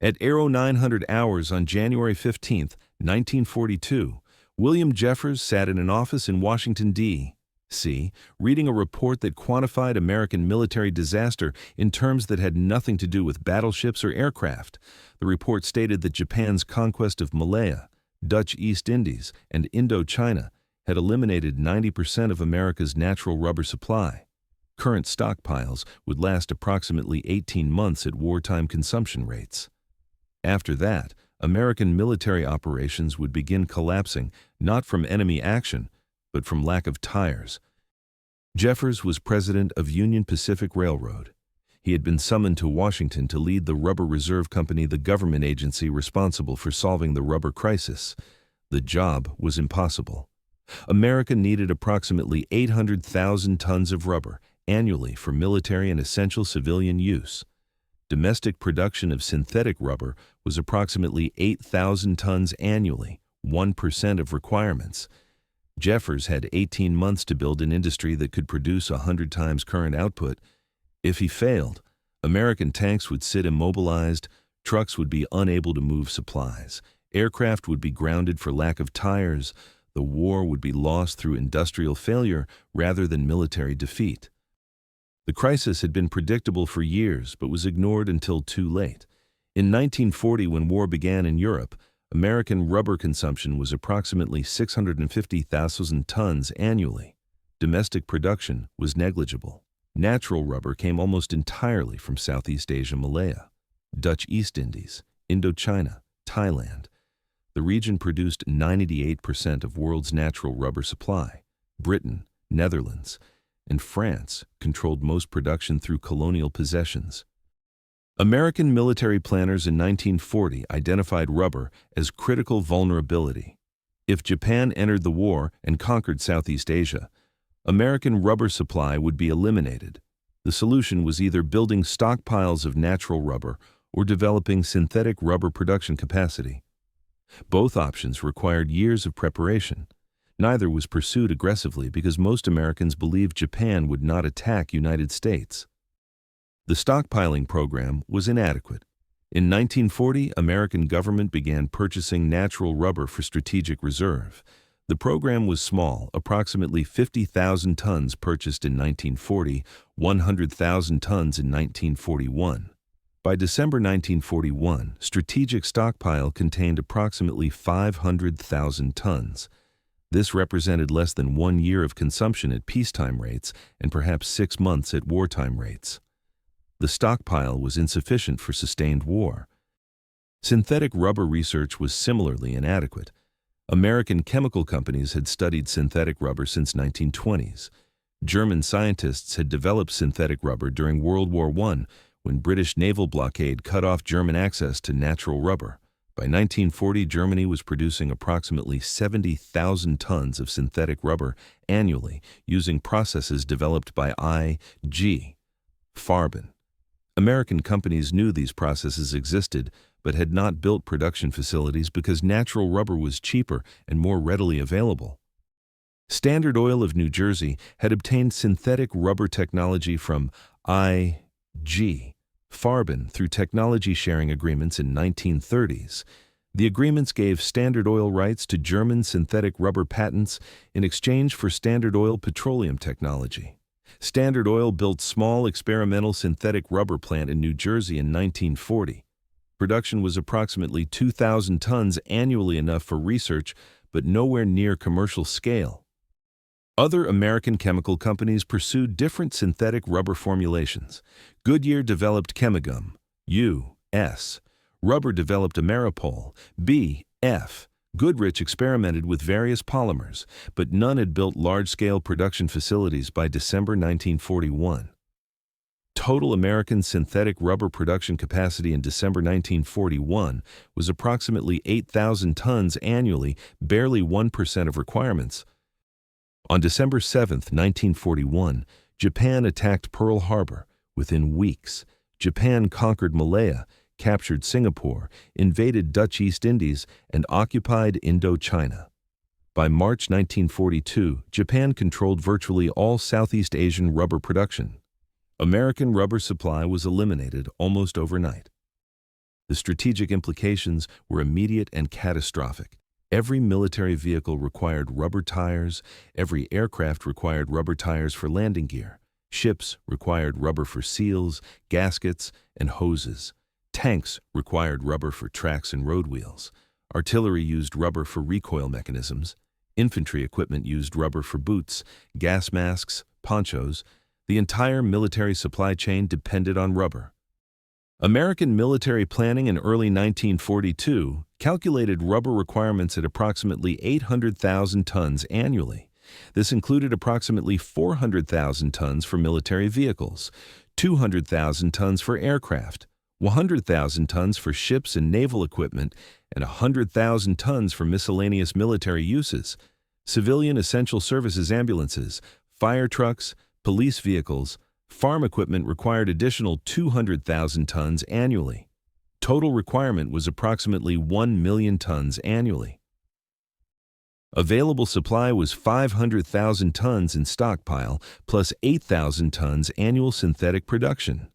At 0900 hours on January 15, 1942, William Jeffers sat in an office in Washington, D.C., reading a report that quantified American military disaster in terms that had nothing to do with battleships or aircraft. The report stated that Japan's conquest of Malaya, Dutch East Indies, and Indochina had eliminated 90% of America's natural rubber supply. Current stockpiles would last approximately 18 months at wartime consumption rates. After that, American military operations would begin collapsing, not from enemy action, but from lack of tires. Jeffers was president of Union Pacific Railroad. He had been summoned to Washington to lead the Rubber Reserve Company, the government agency responsible for solving the rubber crisis. The job was impossible. America needed approximately 800,000 tons of rubber annually for military and essential civilian use. Domestic production of synthetic rubber was approximately 8,000 tons annually, 1% of requirements. Jeffers had 18 months to build an industry that could produce 100 times current output. If he failed, American tanks would sit immobilized, trucks would be unable to move supplies, aircraft would be grounded for lack of tires, the war would be lost through industrial failure rather than military defeat. The crisis had been predictable for years but was ignored until too late. In 1940, when war began in Europe, American rubber consumption was approximately 650,000 tons annually. Domestic production was negligible. Natural rubber came almost entirely from Southeast Asia, Malaya, Dutch East Indies, Indochina, Thailand. The region produced 98% of world's natural rubber supply. Britain, Netherlands, and France controlled most production through colonial possessions. American military planners in 1940 identified rubber as critical vulnerability. If Japan entered the war and conquered Southeast Asia, American rubber supply would be eliminated. The solution was either building stockpiles of natural rubber or developing synthetic rubber production capacity. Both options required years of preparation. Neither was pursued aggressively because most Americans believed Japan would not attack United States. The stockpiling program was inadequate. In 1940, American government began purchasing natural rubber for strategic reserve. The program was small, approximately 50,000 tons purchased in 1940, 100,000 tons in 1941. By December 1941, strategic stockpile contained approximately 500,000 tons. This represented less than 1 year of consumption at peacetime rates and perhaps 6 months at wartime rates. The stockpile was insufficient for sustained war. Synthetic rubber research was similarly inadequate. American chemical companies had studied synthetic rubber since 1920s. German scientists had developed synthetic rubber during World War I, when British naval blockade cut off German access to natural rubber. By 1940, Germany was producing approximately 70,000 tons of synthetic rubber annually using processes developed by I.G. Farben. American companies knew these processes existed but had not built production facilities because natural rubber was cheaper and more readily available. Standard Oil of New Jersey had obtained synthetic rubber technology from I.G. Farben through technology sharing agreements in 1930s. The agreements gave Standard Oil rights to German synthetic rubber patents in exchange for Standard Oil petroleum technology. Standard Oil built small experimental synthetic rubber plant in New Jersey in 1940. Production was approximately 2,000 tons annually, enough for research, but nowhere near commercial scale. Other American chemical companies pursued different synthetic rubber formulations. Goodyear developed Chemigum, U.S. Rubber developed Ameripol, B.F. Goodrich experimented with various polymers, but none had built large-scale production facilities by December 1941. Total American synthetic rubber production capacity in December 1941 was approximately 8,000 tons annually, barely 1% of requirements. On December 7, 1941, Japan attacked Pearl Harbor. Within weeks, Japan conquered Malaya, captured Singapore, invaded Dutch East Indies, and occupied Indochina. By March 1942, Japan controlled virtually all Southeast Asian rubber production. American rubber supply was eliminated almost overnight. The strategic implications were immediate and catastrophic. Every military vehicle required rubber tires, every aircraft required rubber tires for landing gear. Ships required rubber for seals, gaskets, and hoses. Tanks required rubber for tracks and road wheels. Artillery used rubber for recoil mechanisms. Infantry equipment used rubber for boots, gas masks, ponchos. The entire military supply chain depended on rubber. American military planning in early 1942 calculated rubber requirements at approximately 800,000 tons annually. This included approximately 400,000 tons for military vehicles, 200,000 tons for aircraft, 100,000 tons for ships and naval equipment, and 100,000 tons for miscellaneous military uses, civilian essential services ambulances, fire trucks, police vehicles. Farm equipment required additional 200,000 tons annually. Total requirement was approximately 1 million tons annually. Available supply was 500,000 tons in stockpile, plus 8,000 tons annual synthetic production.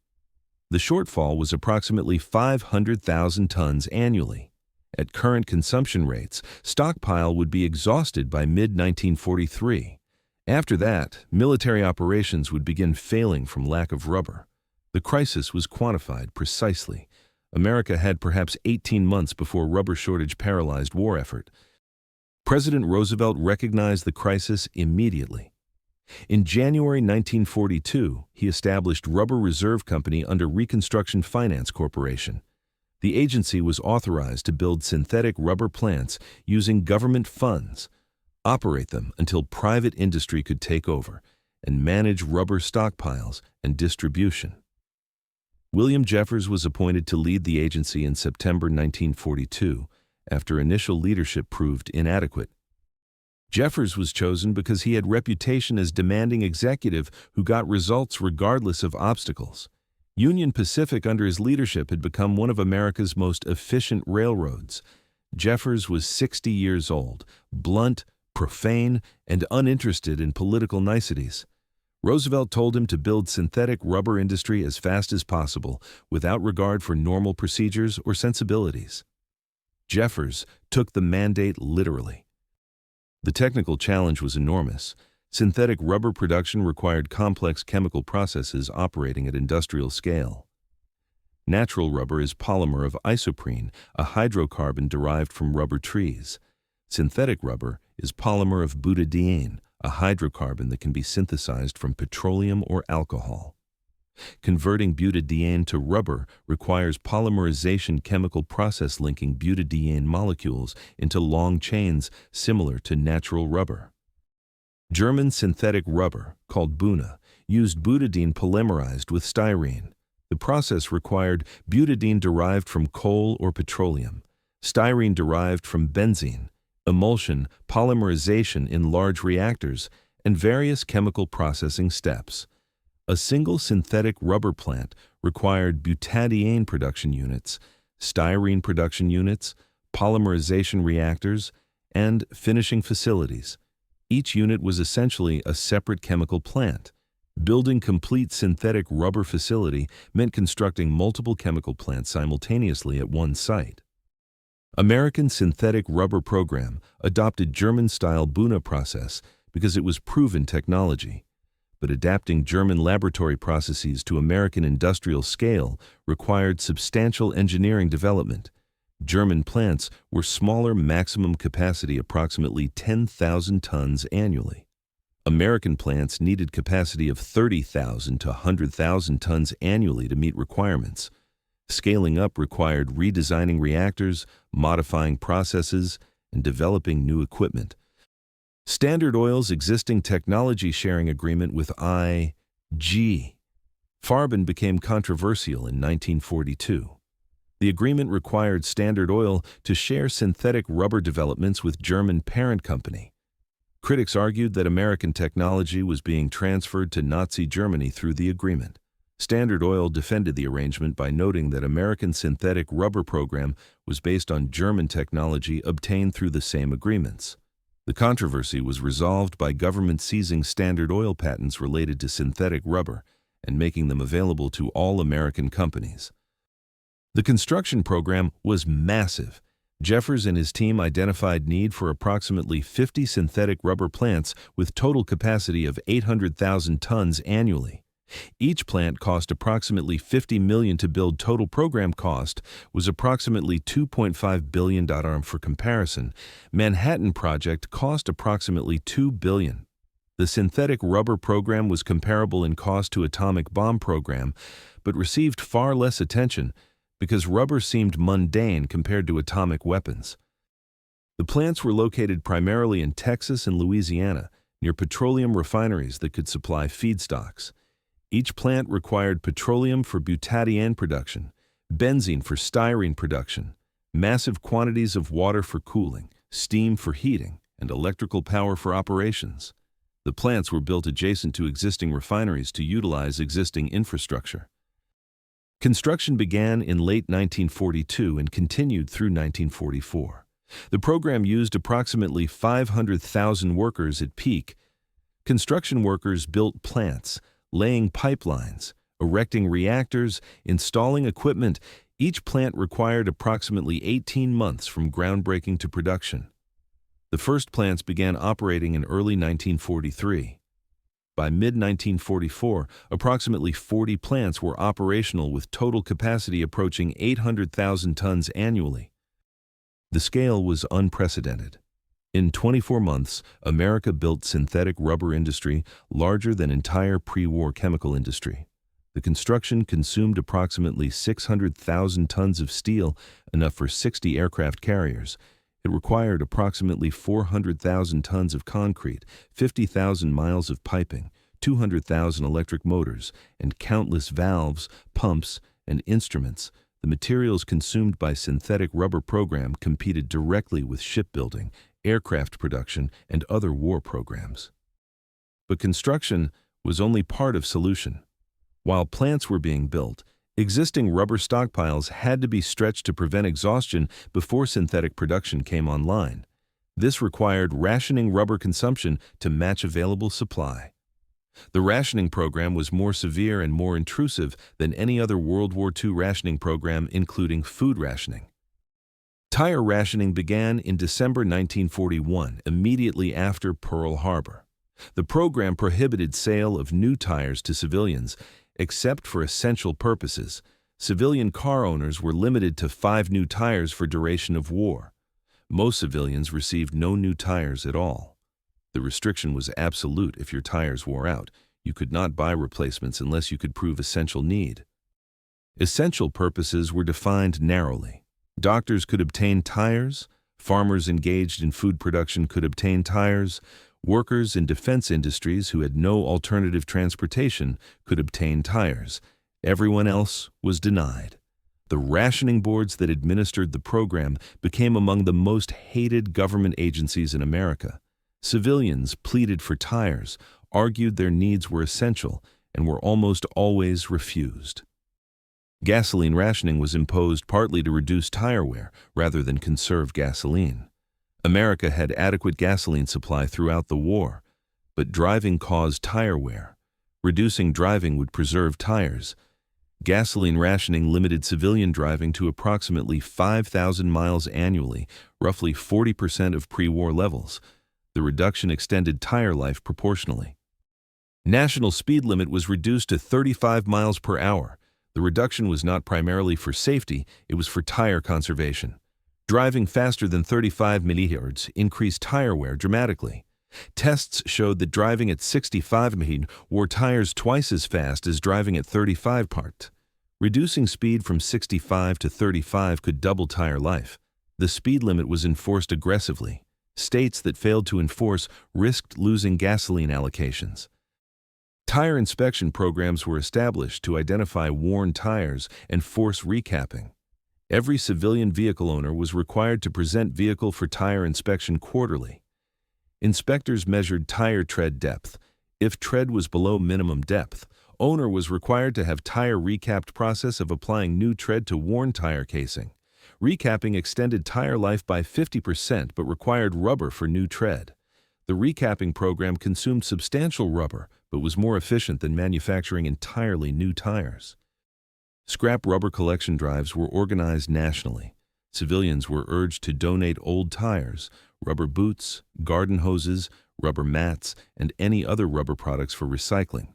The shortfall was approximately 500,000 tons annually. At current consumption rates, stockpile would be exhausted by mid-1943. After that, military operations would begin failing from lack of rubber. The crisis was quantified precisely. America had perhaps 18 months before rubber shortage paralyzed war effort. President Roosevelt recognized the crisis immediately. In January 1942, he established Rubber Reserve Company under Reconstruction Finance Corporation. The agency was authorized to build synthetic rubber plants using government funds, operate them until private industry could take over, and manage rubber stockpiles and distribution. William Jeffers was appointed to lead the agency in September 1942, after initial leadership proved inadequate. Jeffers was chosen because he had reputation as demanding executive who got results regardless of obstacles. Union Pacific under his leadership had become one of America's most efficient railroads. Jeffers was 60 years old, blunt, profane, and uninterested in political niceties. Roosevelt told him to build synthetic rubber industry as fast as possible, without regard for normal procedures or sensibilities. Jeffers took the mandate literally. The technical challenge was enormous. Synthetic rubber production required complex chemical processes operating at industrial scale. Natural rubber is polymer of isoprene, a hydrocarbon derived from rubber trees. Synthetic rubber is polymer of butadiene, a hydrocarbon that can be synthesized from petroleum or alcohol. Converting butadiene to rubber requires polymerization chemical process linking butadiene molecules into long chains similar to natural rubber. German synthetic rubber, called Buna, used butadiene polymerized with styrene. The process required butadiene derived from coal or petroleum, styrene derived from benzene, emulsion, polymerization in large reactors, and various chemical processing steps. A single synthetic rubber plant required butadiene production units, styrene production units, polymerization reactors, and finishing facilities. Each unit was essentially a separate chemical plant. Building complete synthetic rubber facility meant constructing multiple chemical plants simultaneously at one site. American synthetic rubber program adopted German-style Buna process because it was proven technology. But adapting German laboratory processes to American industrial scale required substantial engineering development. German plants were smaller, maximum capacity approximately 10,000 tons annually. American plants needed capacity of 30,000 to 100,000 tons annually to meet requirements. Scaling up required redesigning reactors, modifying processes, and developing new equipment. Standard Oil's existing technology sharing agreement with I.G. Farben became controversial in 1942. The agreement required Standard Oil to share synthetic rubber developments with German parent company. Critics argued that American technology was being transferred to Nazi Germany through the agreement. Standard Oil defended the arrangement by noting that American synthetic rubber program was based on German technology obtained through the same agreements. The controversy was resolved by government seizing Standard Oil patents related to synthetic rubber and making them available to all American companies. The construction program was massive. Jeffers and his team identified need for approximately 50 synthetic rubber plants with total capacity of 800,000 tons annually. Each plant cost approximately $50 million to build. Total program cost was approximately $2.5 billion. For comparison, Manhattan Project cost approximately $2 billion. The synthetic rubber program was comparable in cost to atomic bomb program, but received far less attention because rubber seemed mundane compared to atomic weapons. The plants were located primarily in Texas and Louisiana, near petroleum refineries that could supply feedstocks. Each plant required petroleum for butadiene production, benzene for styrene production, massive quantities of water for cooling, steam for heating, and electrical power for operations. The plants were built adjacent to existing refineries to utilize existing infrastructure. Construction began in late 1942 and continued through 1944. The program used approximately 500,000 workers at peak. Construction workers built plants, laying pipelines, erecting reactors, installing equipment. Each plant required approximately 18 months from groundbreaking to production. The first plants began operating in early 1943. By mid-1944, approximately 40 plants were operational with total capacity approaching 800,000 tons annually. The scale was unprecedented. In 24 months, America built synthetic rubber industry larger than entire pre-war chemical industry. The construction consumed approximately 600,000 tons of steel, enough for 60 aircraft carriers. It required approximately 400,000 tons of concrete, 50,000 miles of piping, 200,000 electric motors, and countless valves, pumps, and instruments. The materials consumed by synthetic rubber program competed directly with shipbuilding, aircraft production, and other war programs. But construction was only part of solution. While plants were being built, existing rubber stockpiles had to be stretched to prevent exhaustion before synthetic production came online. This required rationing rubber consumption to match available supply. The rationing program was more severe and more intrusive than any other World War II rationing program, including food rationing. Tire rationing began in December 1941, immediately after Pearl Harbor. The program prohibited sale of new tires to civilians, except for essential purposes. Civilian car owners were limited to 5 new tires for duration of war. Most civilians received no new tires at all. The restriction was absolute. If your tires wore out, you could not buy replacements unless you could prove essential need. Essential purposes were defined narrowly. Doctors could obtain tires, farmers engaged in food production could obtain tires, workers in defense industries who had no alternative transportation could obtain tires. Everyone else was denied. The rationing boards that administered the program became among the most hated government agencies in America. Civilians pleaded for tires, argued their needs were essential, and were almost always refused. Gasoline rationing was imposed partly to reduce tire wear rather than conserve gasoline. America had adequate gasoline supply throughout the war, but driving caused tire wear. Reducing driving would preserve tires. Gasoline rationing limited civilian driving to approximately 5,000 miles annually, roughly 40% of pre-war levels. The reduction extended tire life proportionally. National speed limit was reduced to 35 miles per hour. The reduction was not primarily for safety, it was for tire conservation. Driving faster than 35 mph increased tire wear dramatically. Tests showed that driving at 65 mph wore tires twice as fast as driving at 35 mph. Reducing speed from 65 to 35 could double tire life. The speed limit was enforced aggressively. States that failed to enforce risked losing gasoline allocations. Tire inspection programs were established to identify worn tires and force recapping. Every civilian vehicle owner was required to present vehicle for tire inspection quarterly. Inspectors measured tire tread depth. If tread was below minimum depth, owner was required to have tire recapped process of applying new tread to worn tire casing. Recapping extended tire life by 50% but required rubber for new tread. The recapping program consumed substantial rubber but was more efficient than manufacturing entirely new tires. Scrap rubber collection drives were organized nationally. Civilians were urged to donate old tires, rubber boots, garden hoses, rubber mats, and any other rubber products for recycling.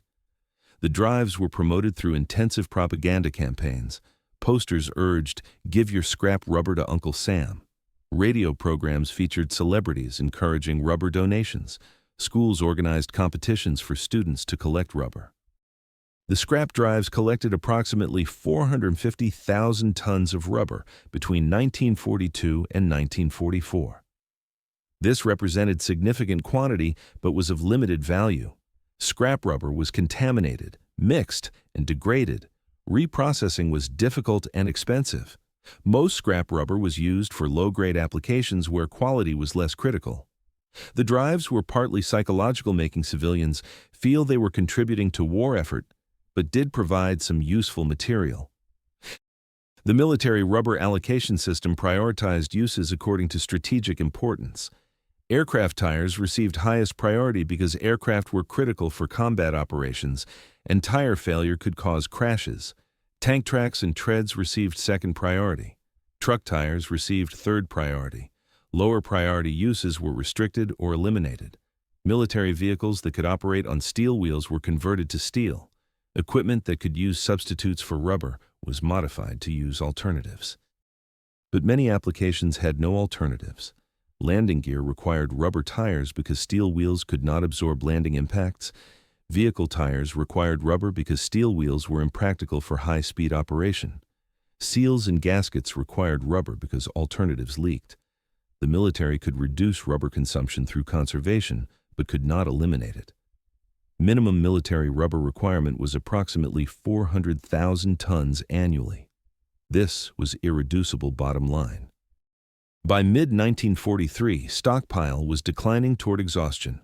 The drives were promoted through intensive propaganda campaigns. Posters urged, "Give your scrap rubber to Uncle Sam." Radio programs featured celebrities encouraging rubber donations. Schools organized competitions for students to collect rubber. The scrap drives collected approximately 450,000 tons of rubber between 1942 and 1944. This represented significant quantity but was of limited value. Scrap rubber was contaminated, mixed, and degraded. Reprocessing was difficult and expensive. Most scrap rubber was used for low-grade applications where quality was less critical. The drives were partly psychological, making civilians feel they were contributing to war effort, but did provide some useful material. The military rubber allocation system prioritized uses according to strategic importance. Aircraft tires received highest priority because aircraft were critical for combat operations, and tire failure could cause crashes. Tank tracks and treads received second priority. Truck tires received third priority. Lower priority uses were restricted or eliminated. Military vehicles that could operate on steel wheels were converted to steel. Equipment that could use substitutes for rubber was modified to use alternatives. But many applications had no alternatives. Landing gear required rubber tires because steel wheels could not absorb landing impacts. Vehicle tires required rubber because steel wheels were impractical for high-speed operation. Seals and gaskets required rubber because alternatives leaked. The military could reduce rubber consumption through conservation, but could not eliminate it. Minimum military rubber requirement was approximately 400,000 tons annually. This was irreducible bottom line. By mid-1943, stockpile was declining toward exhaustion.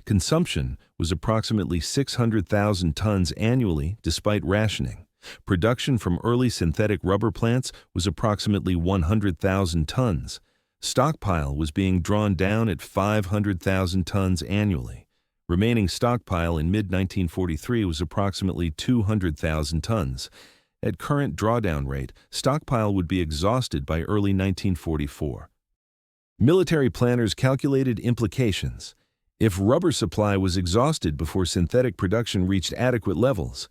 Consumption was approximately 600,000 tons annually despite rationing. Production from early synthetic rubber plants was approximately 100,000 tons. Stockpile was being drawn down at 500,000 tons annually. Remaining stockpile in mid-1943 was approximately 200,000 tons. At current drawdown rate, stockpile would be exhausted by early 1944. Military planners calculated implications. If rubber supply was exhausted before synthetic production reached adequate levels,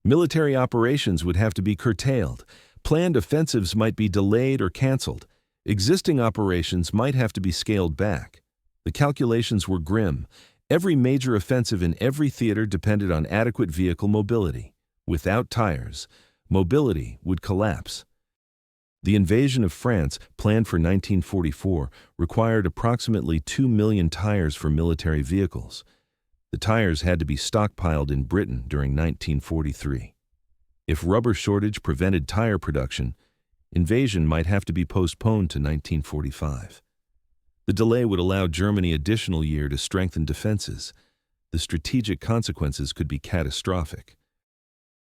military operations would have to be curtailed. Planned offensives might be delayed or canceled. Existing operations might have to be scaled back. The calculations were grim. Every major offensive in every theater depended on adequate vehicle mobility. Without tires, mobility would collapse. The invasion of France, planned for 1944, required approximately 2 million tires for military vehicles. The tires had to be stockpiled in Britain during 1943. If rubber shortage prevented tire production, invasion might have to be postponed to 1945. The delay would allow Germany an additional year to strengthen defenses. The strategic consequences could be catastrophic.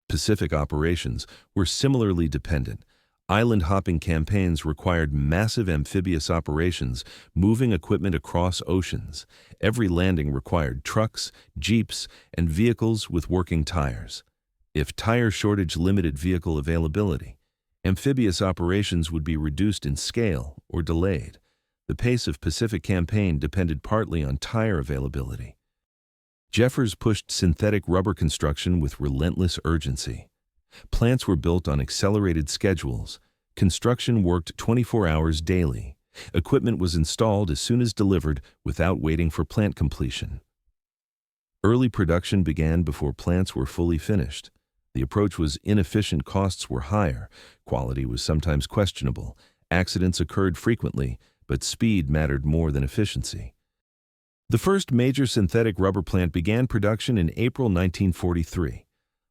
Pacific operations were similarly dependent. Island-hopping campaigns required massive amphibious operations, moving equipment across oceans. Every landing required trucks, jeeps, and vehicles with working tires. If tire shortage limited vehicle availability, amphibious operations would be reduced in scale or delayed. The pace of Pacific campaign depended partly on tire availability. Jeffers pushed synthetic rubber construction with relentless urgency. Plants were built on accelerated schedules. Construction worked 24 hours daily. Equipment was installed as soon as delivered without waiting for plant completion. Early production began before plants were fully finished. The approach was inefficient, costs were higher, quality was sometimes questionable, accidents occurred frequently, but speed mattered more than efficiency. The first major synthetic rubber plant began production in April 1943.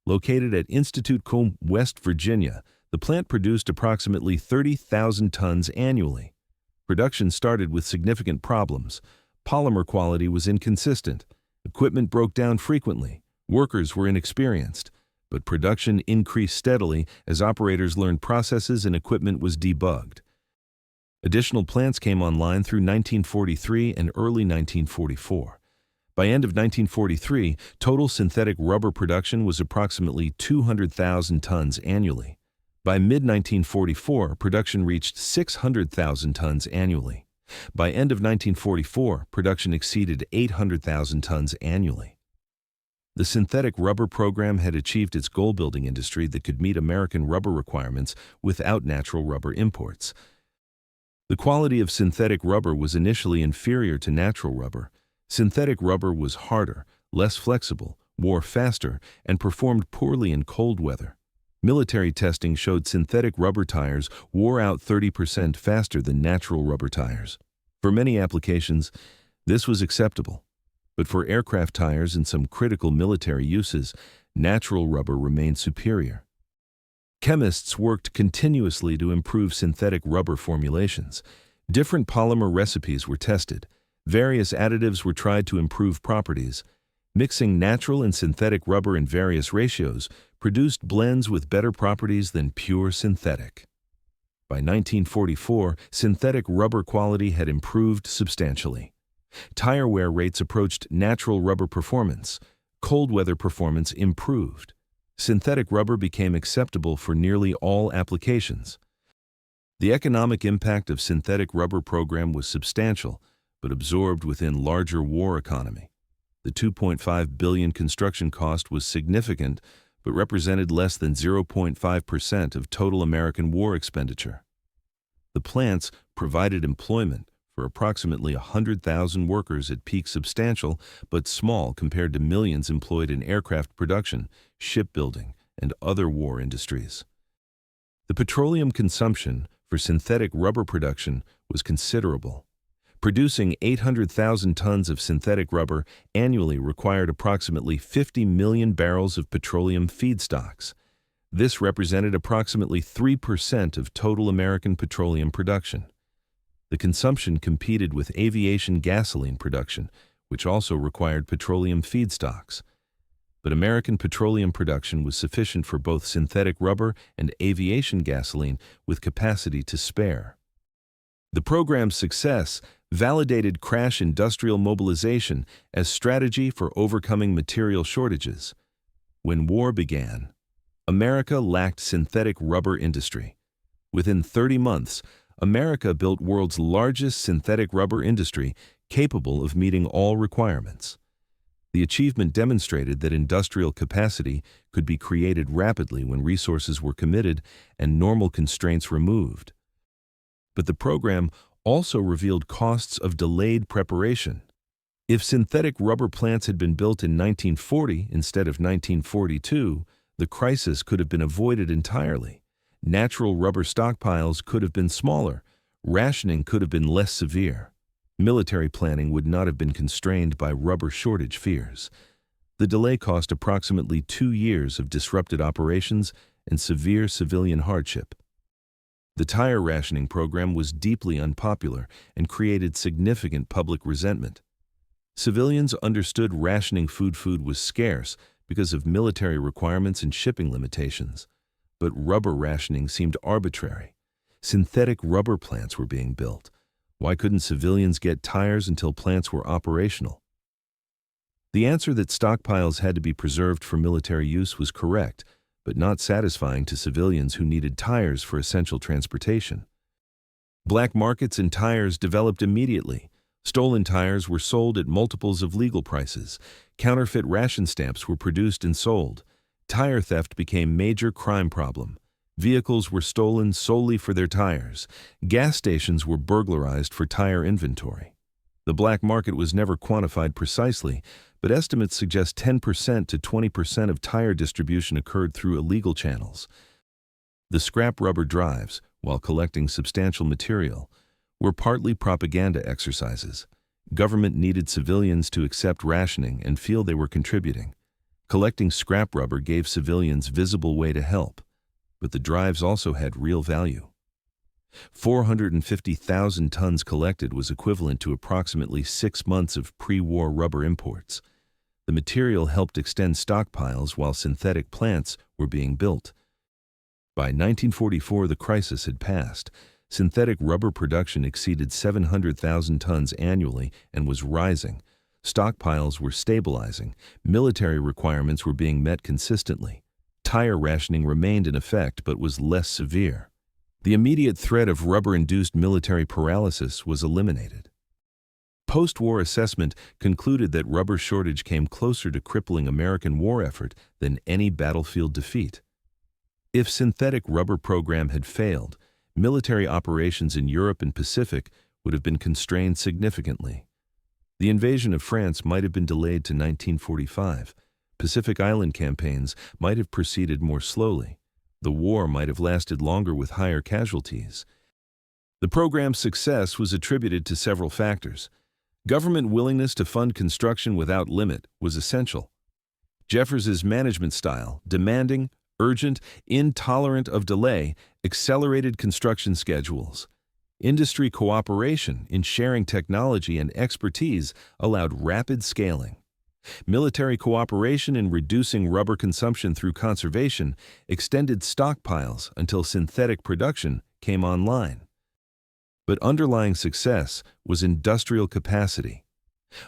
Located at Institute Combe, West Virginia, the plant produced approximately 30,000 tons annually. Production started with significant problems. Polymer quality was inconsistent. Equipment broke down frequently. Workers were inexperienced. But production increased steadily as operators learned processes and equipment was debugged. Additional plants came online through 1943 and early 1944. By end of 1943, total synthetic rubber production was approximately 200,000 tons annually. By mid-1944, production reached 600,000 tons annually. By end of 1944, production exceeded 800,000 tons annually. The synthetic rubber program had achieved its goal-building industry that could meet American rubber requirements without natural rubber imports. The quality of synthetic rubber was initially inferior to natural rubber. Synthetic rubber was harder, less flexible, wore faster, and performed poorly in cold weather. Military testing showed synthetic rubber tires wore out 30% faster than natural rubber tires. For many applications, this was acceptable. But for aircraft tires and some critical military uses, natural rubber remained superior. Chemists worked continuously to improve synthetic rubber formulations. Different polymer recipes were tested. Various additives were tried to improve properties. Mixing natural and synthetic rubber in various ratios produced blends with better properties than pure synthetic. By 1944, synthetic rubber quality had improved substantially. Tire wear rates approached natural rubber performance. Cold weather performance improved. Synthetic rubber became acceptable for nearly all applications. The economic impact of synthetic rubber program was substantial, but absorbed within larger war economy. The $2.5 billion construction cost was significant, but represented less than 0.5% of total American war expenditure. The plants provided employment for approximately 100,000 workers at peak, substantial but small compared to millions employed in aircraft production, shipbuilding, and other war industries. The petroleum consumption for synthetic rubber production was considerable. Producing 800,000 tons of synthetic rubber annually required approximately 50 million barrels of petroleum feedstocks. This represented approximately 3% of total American petroleum production. The consumption competed with aviation gasoline production, which also required petroleum feedstocks. But American petroleum production was sufficient for both synthetic rubber and aviation gasoline with capacity to spare. The program's success validated crash industrial mobilization as strategy for overcoming material shortages. When war began, America lacked synthetic rubber industry. Within 30 months, America built world's largest synthetic rubber industry capable of meeting all requirements. The achievement demonstrated that industrial capacity could be created rapidly when resources were committed and normal constraints removed. But the program also revealed costs of delayed preparation. If synthetic rubber plants had been built in 1940 instead of 1942, the crisis could have been avoided entirely. Natural rubber stockpiles could have been smaller. Rationing could have been less severe. Military planning would not have been constrained by rubber shortage fears. The delay cost approximately 2 years of disrupted operations and severe civilian hardship. The tire rationing program was deeply unpopular and created significant public resentment. Civilians understood rationing food was scarce because of military requirements and shipping limitations. But rubber rationing seemed arbitrary. Synthetic rubber plants were being built. Why couldn't civilians get tires until plants were operational? The answer that stockpiles had to be preserved for military use was correct, but not satisfying to civilians who needed tires for essential transportation. Black markets in tires developed immediately. Stolen tires were sold at multiples of legal prices. Counterfeit ration stamps were produced and sold. Tire theft became a major crime problem. Vehicles were stolen solely for their tires. Gas stations were burglarized for tire inventory. The black market was never quantified precisely, but estimates suggest 10% to 20% of tire distribution occurred through illegal channels. The scrap rubber drives, while collecting substantial material, were partly propaganda exercises. Government needed civilians to accept rationing and feel they were contributing. Collecting scrap rubber gave civilians visible way to help, but the drives also had real value. 450,000 tons collected was equivalent to approximately 6 months of pre-war rubber imports. The material helped extend stockpiles while synthetic plants were being built. By 1944, the crisis had passed. Synthetic rubber production exceeded 700,000 tons annually and was rising. Stockpiles were stabilizing. Military requirements were being met consistently. Tire rationing remained in effect but was less severe. The immediate threat of rubber-induced military paralysis was eliminated. Post-war assessment concluded that rubber shortage came closer to crippling American war effort than any battlefield defeat. If synthetic rubber program had failed, military operations in Europe and Pacific would have been constrained significantly. The invasion of France might have been delayed to 1945. Pacific Island campaigns might have proceeded more slowly. The war might have lasted longer with higher casualties. The program's success was attributed to several factors. Government willingness to fund construction without limit was essential. Jeffers's management style, demanding, urgent, intolerant of delay, accelerated construction schedules. Industry cooperation in sharing technology and expertise allowed rapid scaling. Military cooperation in reducing rubber consumption through conservation extended stockpiles until synthetic production came online. But underlying success was industrial capacity.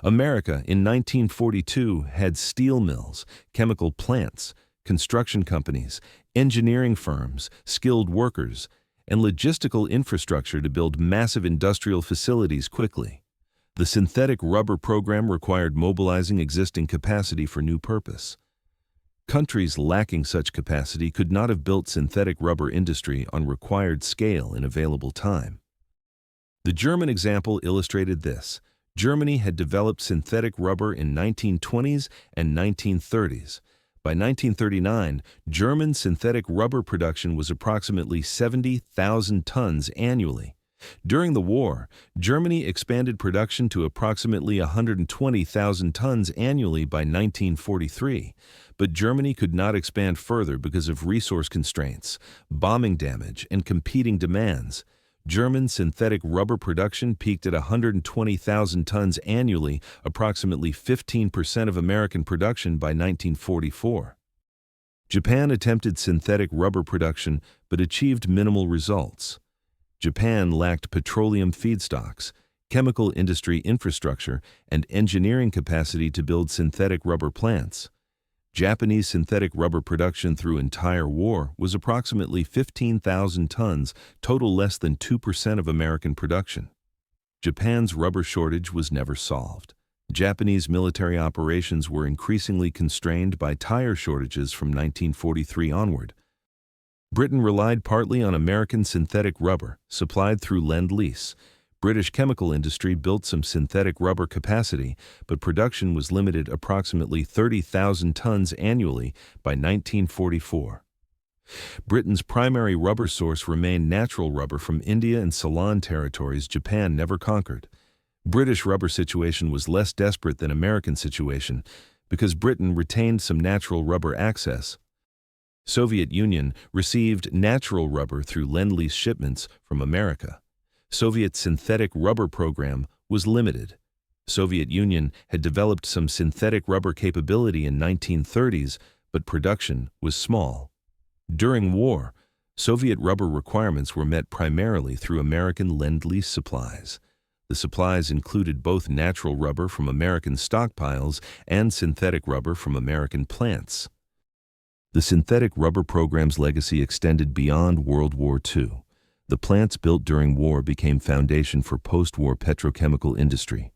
America in 1942 had steel mills, chemical plants, construction companies, engineering firms, skilled workers, and logistical infrastructure to build massive industrial facilities quickly. The synthetic rubber program required mobilizing existing capacity for new purpose. Countries lacking such capacity could not have built synthetic rubber industry on required scale in available time. The German example illustrated this. Germany had developed synthetic rubber in 1920s and 1930s. By 1939, German synthetic rubber production was approximately 70,000 tons annually. During the war, Germany expanded production to approximately 120,000 tons annually by 1943, but Germany could not expand further because of resource constraints, bombing damage, and competing demands. German synthetic rubber production peaked at 120,000 tons annually, approximately 15% of American production by 1944. Japan attempted synthetic rubber production but achieved minimal results. Japan lacked petroleum feedstocks, chemical industry infrastructure, and engineering capacity to build synthetic rubber plants. Japanese synthetic rubber production through entire war was approximately 15,000 tons, total less than 2% of American production. Japan's rubber shortage was never solved. Japanese military operations were increasingly constrained by tire shortages from 1943 onward. Britain relied partly on American synthetic rubber, supplied through Lend-Lease. British chemical industry built some synthetic rubber capacity, but production was limited approximately 30,000 tons annually by 1944. Britain's primary rubber source remained natural rubber from India and Ceylon territories Japan never conquered. British rubber situation was less desperate than American situation because Britain retained some natural rubber access. Soviet Union received natural rubber through Lend-Lease shipments from America. Soviet synthetic rubber program was limited. Soviet Union had developed some synthetic rubber capability in 1930s, but production was small. During war, Soviet rubber requirements were met primarily through American Lend-Lease supplies. The supplies included both natural rubber from American stockpiles and synthetic rubber from American plants. The synthetic rubber program's legacy extended beyond World War II. The plants built during war became foundation for post-war petrochemical industry.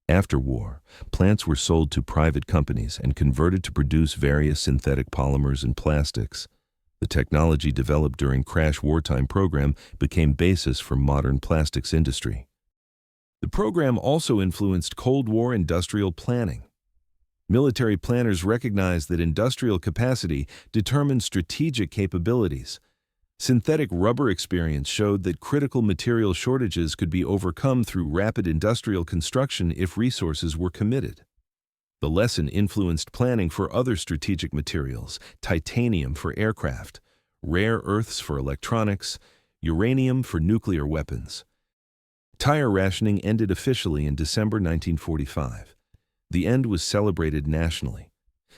After war, plants were sold to private companies and converted to produce various synthetic polymers and plastics. The technology developed during crash wartime program became basis for modern plastics industry. The program also influenced Cold War industrial planning. Military planners recognized that industrial capacity determined strategic capabilities. Synthetic rubber experience showed that critical material shortages could be overcome through rapid industrial construction if resources were committed. The lesson influenced planning for other strategic materials: titanium for aircraft, rare earths for electronics, uranium for nuclear weapons. Tire rationing ended officially in December 1945. The end was celebrated nationally.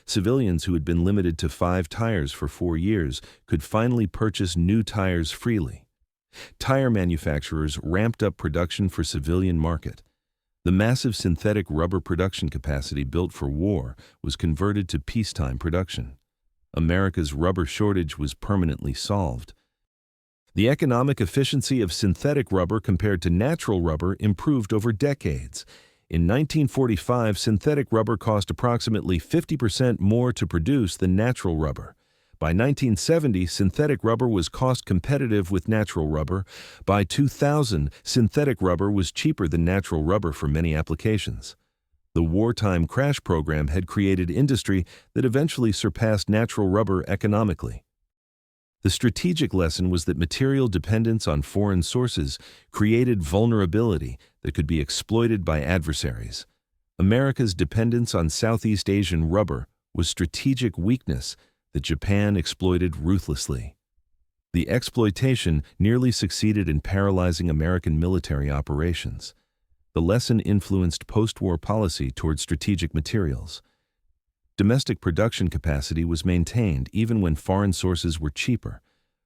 Civilians who had been limited to 5 tires for 4 years could finally purchase new tires freely. Tire manufacturers ramped up production for civilian market. The massive synthetic rubber production capacity built for war was converted to peacetime production. America's rubber shortage was permanently solved. The economic efficiency of synthetic rubber compared to natural rubber improved over decades. In 1945, synthetic rubber cost approximately 50% more to produce than natural rubber. By 1970, synthetic rubber was cost competitive with natural rubber. By 2000, synthetic rubber was cheaper than natural rubber for many applications. The wartime crash program had created industry that eventually surpassed natural rubber economically. The strategic lesson was that material dependence on foreign sources created vulnerability that could be exploited by adversaries. America's dependence on Southeast Asian rubber was strategic weakness that Japan exploited ruthlessly. The exploitation nearly succeeded in paralyzing American military operations. The lesson influenced post-war policy toward strategic materials. Domestic production capacity was maintained even when foreign sources were cheaper.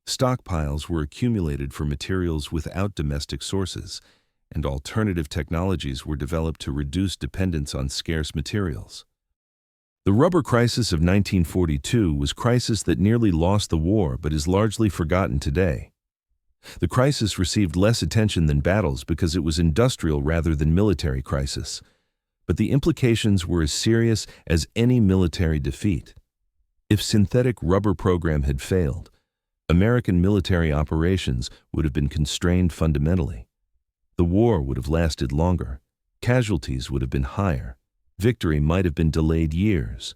Stockpiles were accumulated for materials without domestic sources, and alternative technologies were developed to reduce dependence on scarce materials. The rubber crisis of 1942 was a crisis that nearly lost the war but is largely forgotten today. The crisis received less attention than battles because it was industrial rather than military crisis. But the implications were as serious as any military defeat. If synthetic rubber program had failed, American military operations would have been constrained fundamentally. The war would have lasted longer. Casualties would have been higher. Victory might have been delayed years.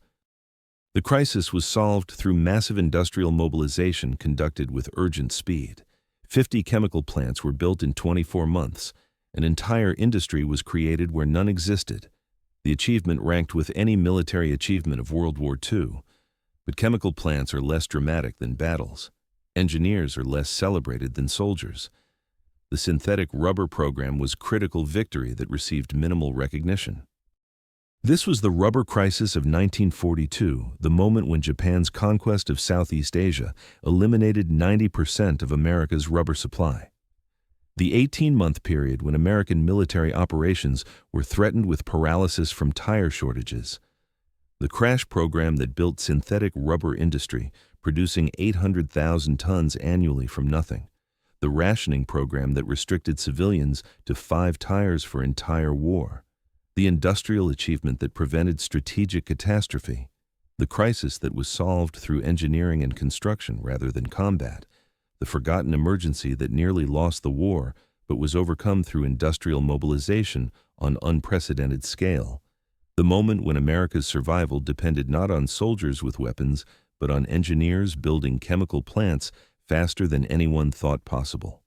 The crisis was solved through massive industrial mobilization conducted with urgent speed. 50 chemical plants were built in 24 months. An entire industry was created where none existed. The achievement ranked with any military achievement of World War II. But chemical plants are less dramatic than battles. Engineers are less celebrated than soldiers. The synthetic rubber program was critical victory that received minimal recognition. This was the rubber crisis of 1942, the moment when Japan's conquest of Southeast Asia eliminated 90% of America's rubber supply. The 18-month period when American military operations were threatened with paralysis from tire shortages. The crash program that built synthetic rubber industry, producing 800,000 tons annually from nothing. The rationing program that restricted civilians to 5 tires for entire war. The industrial achievement that prevented strategic catastrophe. The crisis that was solved through engineering and construction rather than combat. The forgotten emergency that nearly lost the war but was overcome through industrial mobilization on unprecedented scale. The moment when America's survival depended not on soldiers with weapons, but on engineers building chemical plants faster than anyone thought possible.